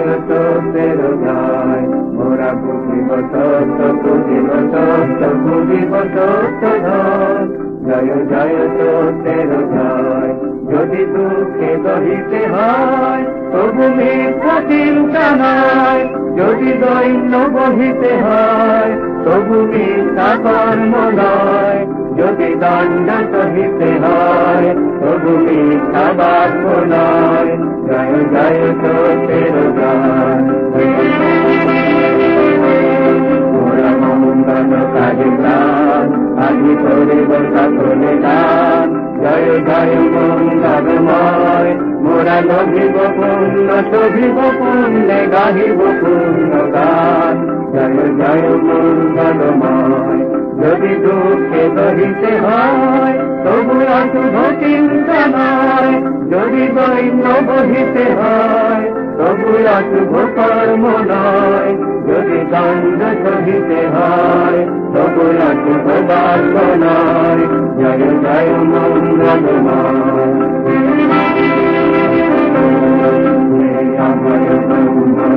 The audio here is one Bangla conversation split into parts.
জয় সত্যের জয়। মোরা বুঝিব সত্য, বুঝিব সত্য, বুঝিব সত্য ধন। জয় জয় সত্যের জয়। যদি দুঃখে দহিতে হয় তবু মিথ্যা চিন্তা নয়। যদি দৈন্য বহিতে হয় তবু মিথ্যা কর্ম নয়। যদি দণ্ড সহিতে হয় তবু মিথ্যা বাক্য নয়। জয় জয় সত্যের জয়। মোরা মঙ্গল কাজে প্রাণ, আজি করিব সকলে গান। জয় জয় মঙ্গলময়। মোরা লভিব পুণ্য, শোভিব পুণ্যে, গাহিব পুণ্য গান। জয় জয় মঙ্গলময়। যদি দুঃখে দহিতে হয় তবু অশুভ চিন্তা নয়। যদি দৈন্য বহিতে হয় তবু অশুভ কর্ম নয়। যদি দণ্ড সহিতে হয় তবু অশুভ বাক্য নয়। জয় জয় মঙ্গলময়। আমার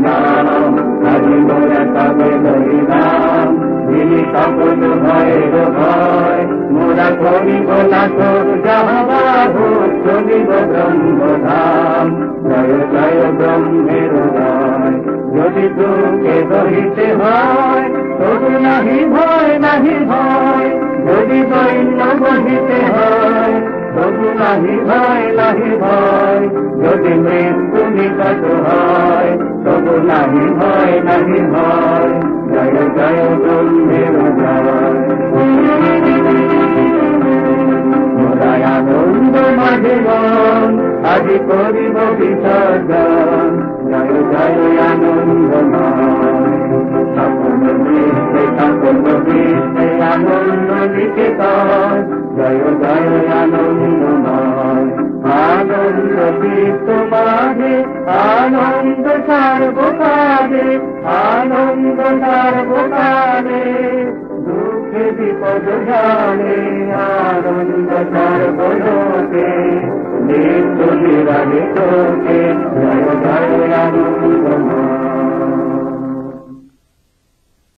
নাম আজি মোরা তবে ধরিলাম। যিনি সকল ভয়ের ভয়, মোরা করিব লাখ যাহাবাহু, চলিব ব্রহ্মধাম। জয় জয় ব্রহ্মের জয়। যদি দুঃখে দহিতে হয় তবু নাহি ভয়, নাহি ভয়। যদি দৈন্য বহিতে হয় তবু নাহি ভয়, নাহি ভয়। যদি মৃত্যু নিকট হয় তবু নাহি ভয়, নাহি ভয়। জয় জয় ব্রহ্মের জয়। মোরা আনন্দ মাঝে মন, আজি করিব বিসর্জন। জয় জয় আনন্দময়। সকল বিশ্বে, সকল বিশ্বে আনন্দ নিকেতন। জয় জয় আনন্দময়। আনন্দ চিত্ত মাঝে, আনন্দ সর্বকালে, আনন্দ সর্বকালে। দুঃখে বিপদ জানে, আনন্দ সর্বলোকে। নিত্য নিরাগে তোকে, জয় জয় আনন্দময়।